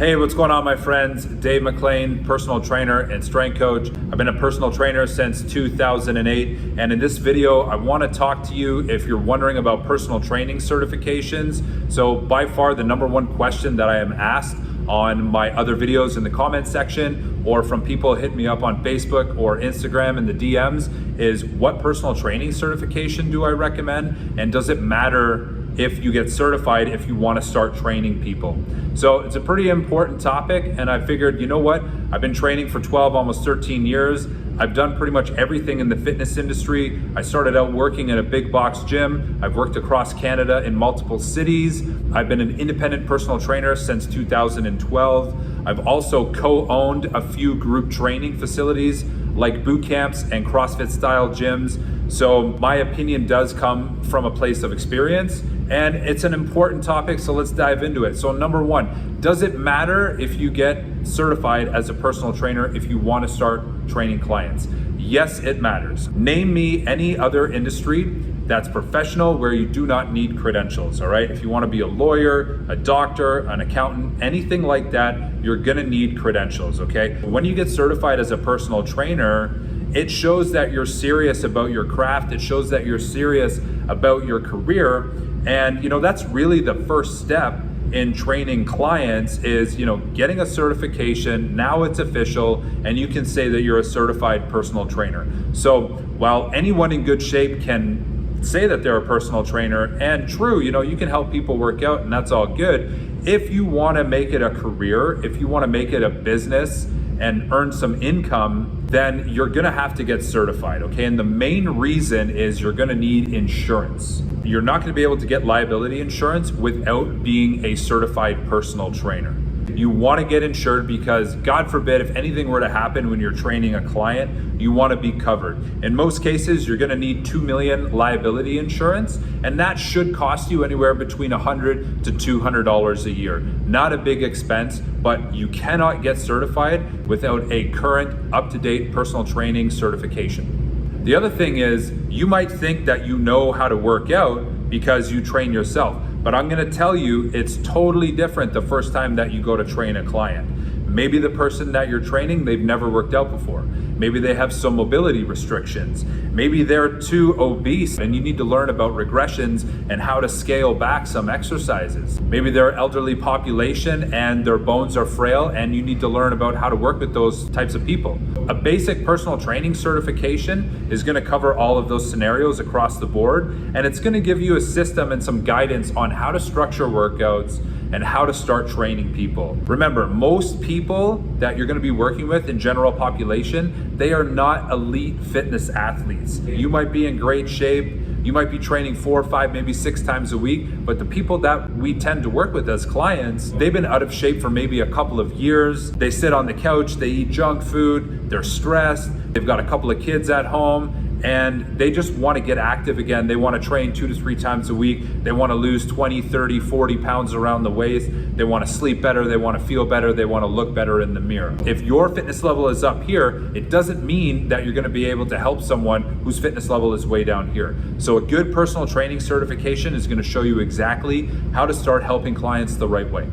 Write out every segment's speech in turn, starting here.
Hey, what's going on, my friends? Dave McLean, personal trainer and strength coach. I've been a personal trainer since 2008, and in this video, I want to talk to you if you're wondering about personal training certifications. So by far, the number one question that I am asked on my other videos in the comment section or from people hitting me up on Facebook or Instagram in the DMs is, what personal training certification do I recommend? And does it matter if you get certified if you want to start training people? So it's a pretty important topic, and I figured, you know what? I've been training for 12, almost 13 years. I've done pretty much everything in the fitness industry. I started out working in a big box gym. I've worked across Canada in multiple cities. I've been an independent personal trainer since 2012. I've also co-owned a few group training facilities like boot camps and CrossFit style gyms. So my opinion does come from a place of experience, and it's an important topic, so let's dive into it. So number one, does it matter if you get certified as a personal trainer if you want to start training clients? Yes, it matters. Name me any other industry that's professional where you do not need credentials, all right? If you want to be a lawyer, a doctor, an accountant, anything like that, you're gonna need credentials, okay? When you get certified as a personal trainer, it shows that you're serious about your craft. It shows that you're serious about your career. And that's really the first step in training clients is, getting a certification. Now it's official, and you can say that you're a certified personal trainer. So while anyone in good shape can say that they're a personal trainer, and true, you can help people work out, and that's all good. If you want to make it a career, if you want to make it a business and earn some income, then you're gonna have to get certified, okay? And the main reason is you're gonna need insurance. You're not gonna be able to get liability insurance without being a certified personal trainer. You wanna get insured because, God forbid, if anything were to happen when you're training a client, you wanna be covered. In most cases, you're gonna need $2 million liability insurance, and that should cost you anywhere between $100 to $200 a year. Not a big expense, but you cannot get certified without a current, up-to-date personal training certification. The other thing is, you might think that you know how to work out because you train yourself. But I'm gonna tell you, it's totally different the first time that you go to train a client. Maybe the person that you're training, they've never worked out before. Maybe they have some mobility restrictions. Maybe they're too obese and you need to learn about regressions and how to scale back some exercises. Maybe they're elderly population and their bones are frail and you need to learn about how to work with those types of people. A basic personal training certification is gonna cover all of those scenarios across the board, and it's gonna give you a system and some guidance on how to structure workouts and how to start training people. Remember, most people that you're gonna be working with in general population, they are not elite fitness athletes. You might be in great shape, you might be training 4, 5, maybe 6 times a week, but the people that we tend to work with as clients, they've been out of shape for maybe a couple of years. They sit on the couch, they eat junk food, they're stressed, they've got a couple of kids at home, and they just want to get active again. They want to train 2 to 3 times a week. They want to lose 20, 30, 40 pounds around the waist. They want to sleep better. They want to feel better. They want to look better in the mirror. If your fitness level is up here, it doesn't mean that you're going to be able to help someone whose fitness level is way down here. So a good personal training certification is going to show you exactly how to start helping clients the right way.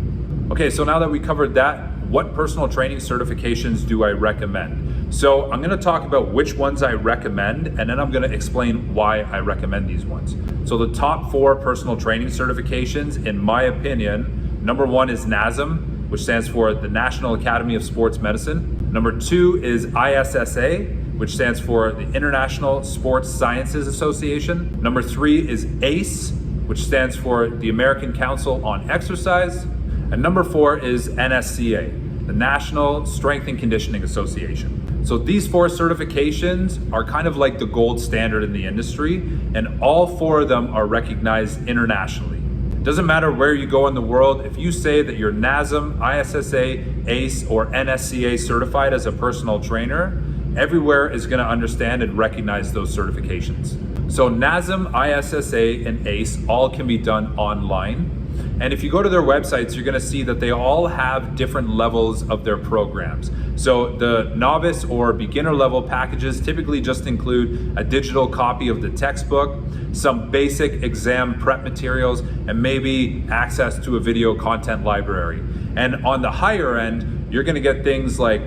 Okay, so now that we covered that, what personal training certifications do I recommend? So I'm gonna talk about which ones I recommend, and then I'm gonna explain why I recommend these ones. So the top 4 personal training certifications, in my opinion, number 1 is NASM, which stands for the National Academy of Sports Medicine. Number 2 is ISSA, which stands for the International Sports Sciences Association. Number 3 is ACE, which stands for the American Council on Exercise. And number 4 is NSCA, the National Strength and Conditioning Association. So these 4 certifications are kind of like the gold standard in the industry, and all 4 of them are recognized internationally. It doesn't matter where you go in the world, if you say that you're NASM, ISSA, ACE, or NSCA certified as a personal trainer, everywhere is gonna understand and recognize those certifications. So NASM, ISSA, and ACE all can be done online. And if you go to their websites, you're gonna see that they all have different levels of their programs. So the novice or beginner level packages typically just include a digital copy of the textbook, some basic exam prep materials, and maybe access to a video content library. And on the higher end, you're gonna get things like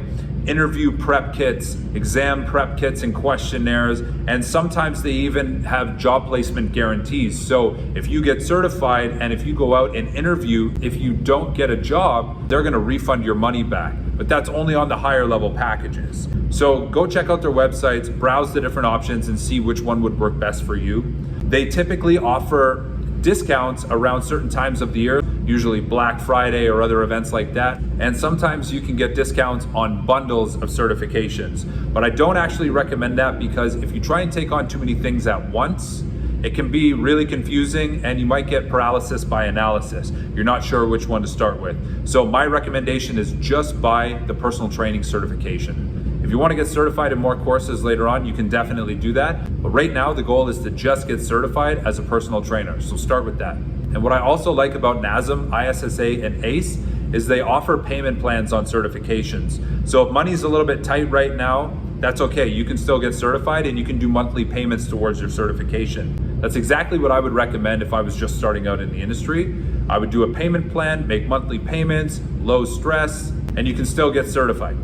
interview prep kits, exam prep kits and questionnaires, and sometimes they even have job placement guarantees. So if you get certified and if you go out and interview, if you don't get a job, they're gonna refund your money back. But that's only on the higher level packages. So go check out their websites, browse the different options and see which one would work best for you. They typically offer discounts around certain times of the year, usually Black Friday or other events like that. And sometimes you can get discounts on bundles of certifications. But I don't actually recommend that, because if you try and take on too many things at once, it can be really confusing and you might get paralysis by analysis. You're not sure which one to start with. So my recommendation is just buy the personal training certification. If you want to get certified in more courses later on, you can definitely do that. But right now, the goal is to just get certified as a personal trainer. So start with that. And what I also like about NASM, ISSA, and ACE is they offer payment plans on certifications. So if money's a little bit tight right now, that's okay. You can still get certified and you can do monthly payments towards your certification. That's exactly what I would recommend if I was just starting out in the industry. I would do a payment plan, make monthly payments, low stress, and you can still get certified.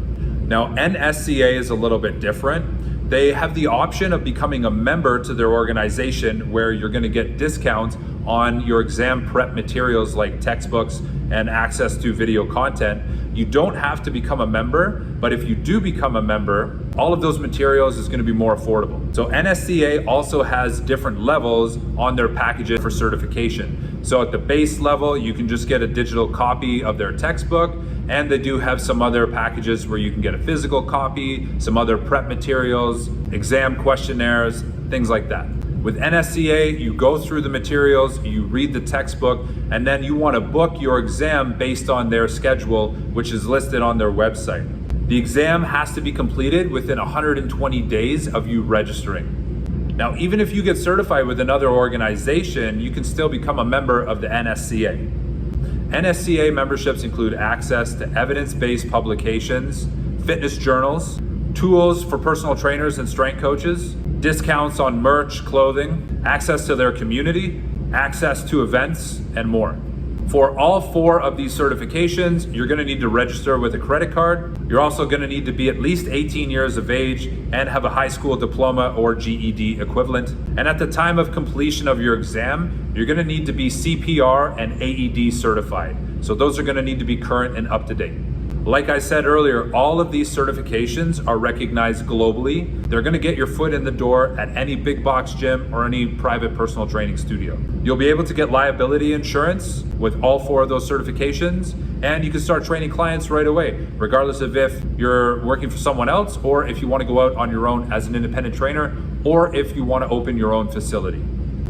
Now, NSCA is a little bit different. They have the option of becoming a member to their organization, where you're gonna get discounts on your exam prep materials like textbooks and access to video content. You don't have to become a member, but if you do become a member, all of those materials is gonna be more affordable. So NSCA also has different levels on their packages for certification. So at the base level, you can just get a digital copy of their textbook, and they do have some other packages where you can get a physical copy, some other prep materials, exam questionnaires, things like that. With NSCA, you go through the materials, you read the textbook, and then you want to book your exam based on their schedule, which is listed on their website. The exam has to be completed within 120 days of you registering. Now, even if you get certified with another organization, you can still become a member of the NSCA. NSCA memberships include access to evidence-based publications, fitness journals, tools for personal trainers and strength coaches, discounts on merch, clothing, access to their community, access to events, and more. For all 4 of these certifications, you're gonna need to register with a credit card. You're also gonna need to be at least 18 years of age and have a high school diploma or GED equivalent. And at the time of completion of your exam, you're gonna need to be CPR and AED certified. So those are gonna need to be current and up to date. Like I said earlier, all of these certifications are recognized globally. They're gonna get your foot in the door at any big box gym or any private personal training studio. You'll be able to get liability insurance with all 4 of those certifications, and you can start training clients right away, regardless of if you're working for someone else or if you wanna go out on your own as an independent trainer, or if you wanna open your own facility.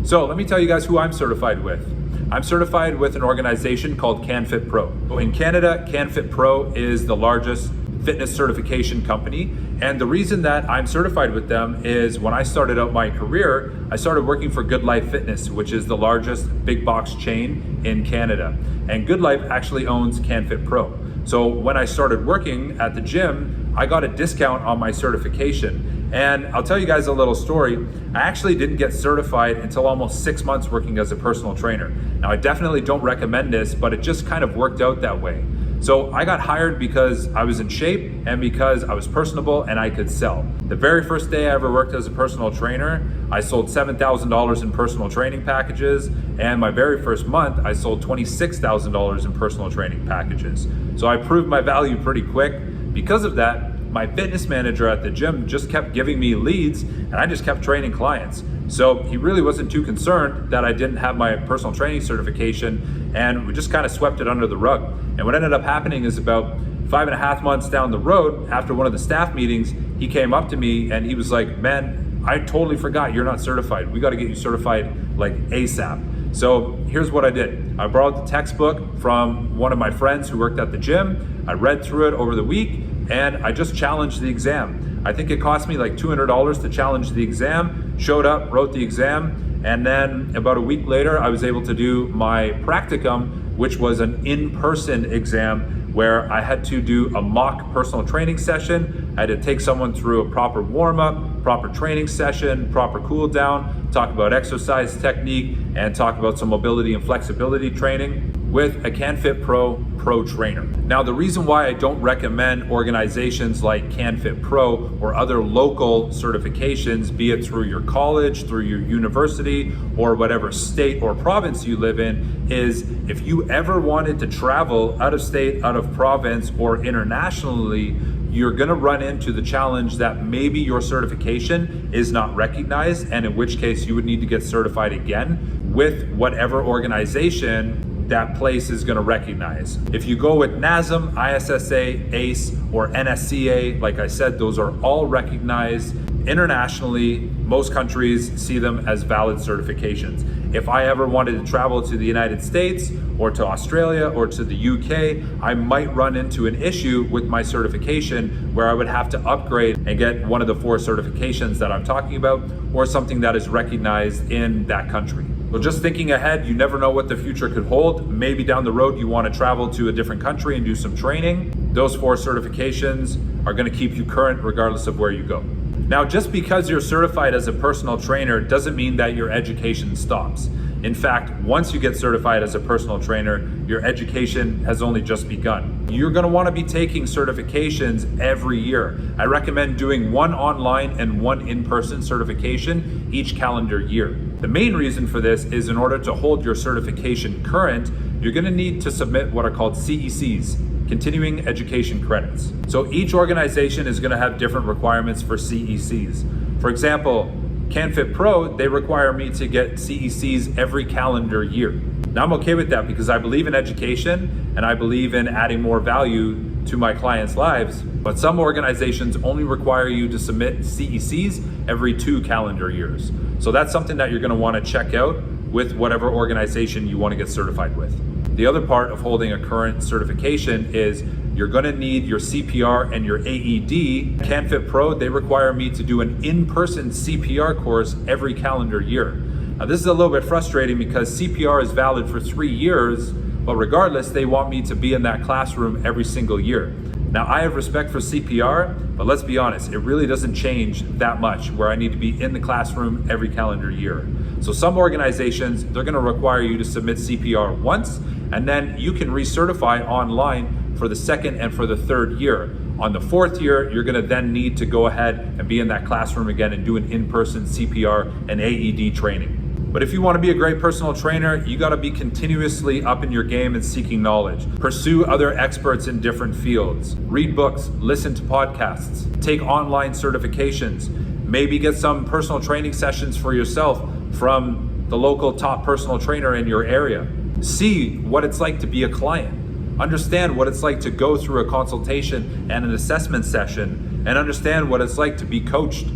So let me tell you guys who I'm certified with. I'm certified with an organization called CanFit Pro. In Canada, CanFit Pro is the largest fitness certification company. And the reason that I'm certified with them is when I started out my career, I started working for Good Life Fitness, which is the largest big box chain in Canada. And Good Life actually owns CanFit Pro. So when I started working at the gym, I got a discount on my certification. And I'll tell you guys a little story. I actually didn't get certified until almost 6 months working as a personal trainer. Now, I definitely don't recommend this, but it just kind of worked out that way. So I got hired because I was in shape and because I was personable and I could sell. The very first day I ever worked as a personal trainer, I sold $7,000 in personal training packages. And my very first month, I sold $26,000 in personal training packages. So I proved my value pretty quick. Because of that, my fitness manager at the gym just kept giving me leads and I just kept training clients. So he really wasn't too concerned that I didn't have my personal training certification, and we just kind of swept it under the rug. And what ended up happening is about 5.5 months down the road, after one of the staff meetings, he came up to me and he was like, "Man, I totally forgot you're not certified. We got to get you certified like ASAP." So here's what I did. I borrowed the textbook from one of my friends who worked at the gym. I read through it over the week and I just challenged the exam. I think it cost me like $200 to challenge the exam. Showed up, wrote the exam, and then about a week later, I was able to do my practicum which was an in-person exam where I had to do a mock personal training session. I had to take someone through a proper warm-up, proper training session, proper cool down, talk about exercise technique, and talk about some mobility and flexibility training with a CanFit Pro trainer. Now, the reason why I don't recommend organizations like CanFit Pro or other local certifications, be it through your college, through your university, or whatever state or province you live in, is if you ever wanted to travel out of state, out of province, or internationally, you're gonna run into the challenge that maybe your certification is not recognized, and in which case you would need to get certified again with whatever organization that place is gonna recognize. If you go with NASM, ISSA, ACE, or NSCA, like I said, those are all recognized internationally. Most countries see them as valid certifications. If I ever wanted to travel to the United States or to Australia or to the UK, I might run into an issue with my certification where I would have to upgrade and get one of the 4 certifications that I'm talking about, or something that is recognized in that country. So just thinking ahead, you never know what the future could hold. Maybe down the road you want to travel to a different country and do some training. Those 4 certifications are going to keep you current regardless of where you go. Now, just because you're certified as a personal trainer doesn't mean that your education stops. In fact, once you get certified as a personal trainer, your education has only just begun. You're gonna wanna be taking certifications every year. I recommend doing 1 online and 1 in-person certification each calendar year. The main reason for this is in order to hold your certification current, you're gonna need to submit what are called CECs, continuing education credits. So each organization is gonna have different requirements for CECs. For example, CanFit Pro, they require me to get CECs every calendar year. Now I'm okay with that because I believe in education and I believe in adding more value to my clients' lives, but some organizations only require you to submit CECs every 2 calendar years. So that's something that you're gonna wanna check out with whatever organization you wanna get certified with. The other part of holding a current certification is you're gonna need your CPR and your AED. CanFit Pro, they require me to do an in-person CPR course every calendar year. Now this is a little bit frustrating because CPR is valid for 3 years, but regardless, they want me to be in that classroom every single year. Now I have respect for CPR, but let's be honest, it really doesn't change that much where I need to be in the classroom every calendar year. So some organizations, they're gonna require you to submit CPR once, and then you can recertify online for the 2nd and for the 3rd year. On the 4th year, you're gonna then need to go ahead and be in that classroom again and do an in-person CPR and AED training. But if you wanna be a great personal trainer, you gotta be continuously up in your game and seeking knowledge. Pursue other experts in different fields. Read books, listen to podcasts, take online certifications, maybe get some personal training sessions for yourself from the local top personal trainer in your area. See what it's like to be a client. Understand what it's like to go through a consultation and an assessment session, and understand what it's like to be coached.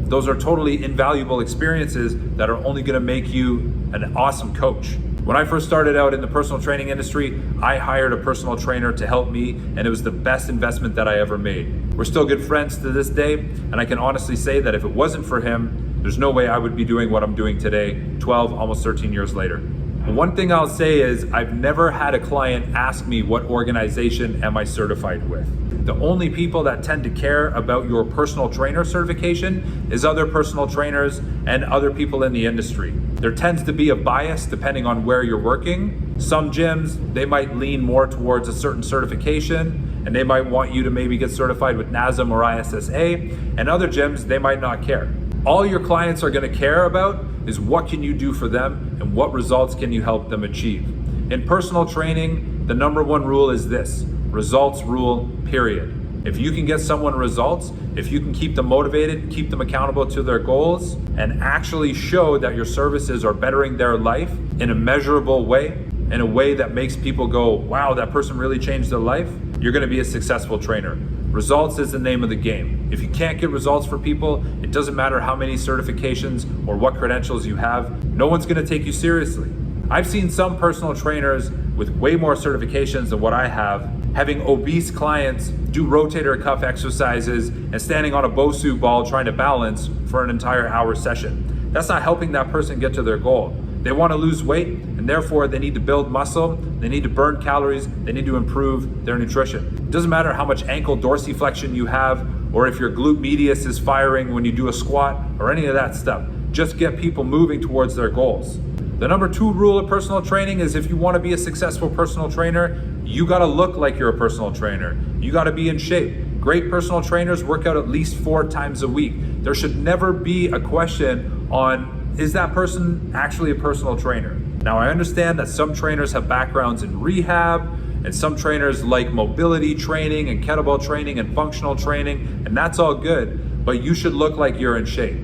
Those are totally invaluable experiences that are only gonna make you an awesome coach. When I first started out in the personal training industry, I hired a personal trainer to help me, and it was the best investment that I ever made. We're still good friends to this day, and I can honestly say that if it wasn't for him, there's no way I would be doing what I'm doing today, 12, almost 13 years later. One thing I'll say is I've never had a client ask me what organization am I certified with. The only people that tend to care about your personal trainer certification is other personal trainers and other people in the industry. There tends to be a bias depending on where you're working. Some gyms, they might lean more towards a certain certification, and they might want you to maybe get certified with NASM or ISSA, and other gyms, they might not care. All your clients are gonna care about is what can you do for them and what results can you help them achieve. In personal training, the number 1 rule is this: results rule, period. If you can get someone results, if you can keep them motivated, keep them accountable to their goals, and actually show that your services are bettering their life in a measurable way, in a way that makes people go, wow, that person really changed their life, you're gonna be a successful trainer. Results is the name of the game. If you can't get results for people, it doesn't matter how many certifications or what credentials you have, no one's gonna take you seriously. I've seen some personal trainers with way more certifications than what I have, having obese clients do rotator cuff exercises and standing on a Bosu ball trying to balance for an entire hour session. That's not helping that person get to their goal. They want to lose weight, and therefore they need to build muscle, they need to burn calories, they need to improve their nutrition. It doesn't matter how much ankle dorsiflexion you have, or if your glute medius is firing when you do a squat, or any of that stuff. Just get people moving towards their goals. The number 2 rule of personal training is if you want to be a successful personal trainer, you got to look like you're a personal trainer. You got to be in shape. Great personal trainers work out at least 4 times a week. There should never be a question on, is that person actually a personal trainer? Now, I understand that some trainers have backgrounds in rehab, and some trainers like mobility training and kettlebell training and functional training, and that's all good, but you should look like you're in shape.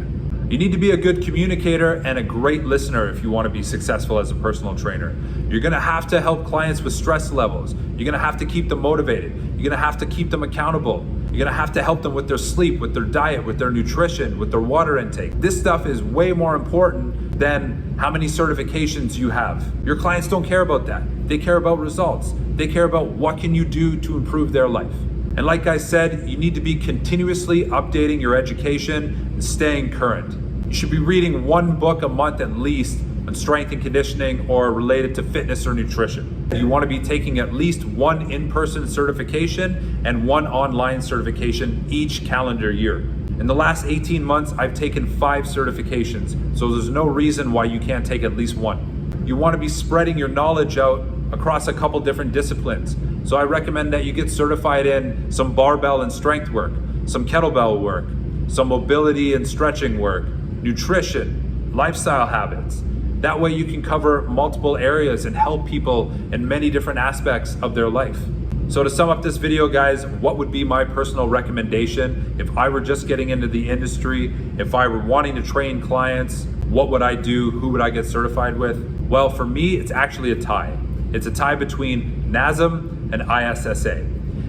You need to be a good communicator and a great listener if you want to be successful as a personal trainer. You're going to have to help clients with stress levels. You're going to have to keep them motivated. You're going to have to keep them accountable. You're going to have to help them with their sleep, with their diet, with their nutrition, with their water intake. This stuff is way more important than how many certifications you have. Your clients don't care about that. They care about results. They care about what can you do to improve their life. And like I said, you need to be continuously updating your education and staying current. You should be reading 1 book a month at least on strength and conditioning or related to fitness or nutrition. You want to be taking at least 1 in-person certification and 1 online certification each calendar year. In the last 18 months, I've taken 5 certifications, so there's no reason why you can't take at least 1. You want to be spreading your knowledge out across a couple different disciplines. So I recommend that you get certified in some barbell and strength work, some kettlebell work, some mobility and stretching work, nutrition, lifestyle habits. That way you can cover multiple areas and help people in many different aspects of their life. So to sum up this video, guys, what would be my personal recommendation if I were just getting into the industry, if I were wanting to train clients, what would I do? Who would I get certified with? Well, for me, it's actually a tie. It's a tie between NASM and ISSA.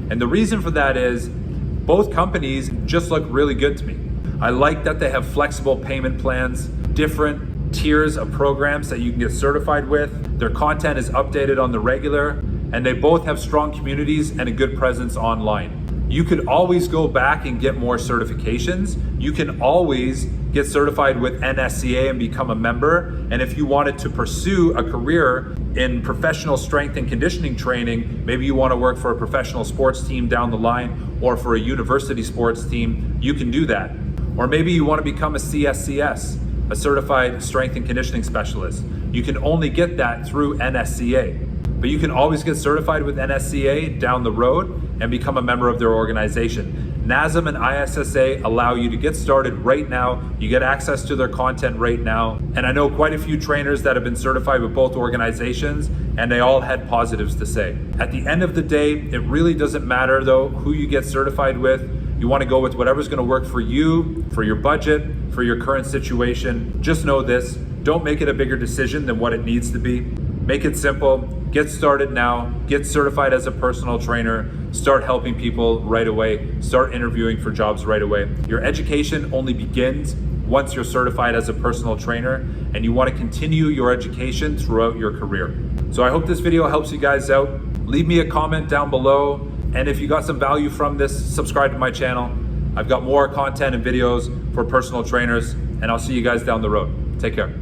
And the reason for that is both companies just look really good to me. I like that they have flexible payment plans, different tiers of programs that you can get certified with. Their content is updated on the regular, and they both have strong communities and a good presence online. You could always go back and get more certifications. You can always get certified with NSCA and become a member. And if you wanted to pursue a career in professional strength and conditioning training, maybe you want to work for a professional sports team down the line or for a university sports team, you can do that. Or maybe you want to become a CSCS, a certified strength and conditioning specialist. You can only get that through NSCA. But you can always get certified with NSCA down the road and become a member of their organization. NASM and ISSA allow you to get started right now. You get access to their content right now. And I know quite a few trainers that have been certified with both organizations, and they all had positives to say. At the end of the day, it really doesn't matter though who you get certified with. You want to go with whatever's going to work for you, for your budget, for your current situation. Just know this, don't make it a bigger decision than what it needs to be. Make it simple, get started now, get certified as a personal trainer, start helping people right away, start interviewing for jobs right away. Your education only begins once you're certified as a personal trainer, and you want to continue your education throughout your career. So I hope this video helps you guys out. Leave me a comment down below, and if you got some value from this, subscribe to my channel. I've got more content and videos for personal trainers, and I'll see you guys down the road. Take care.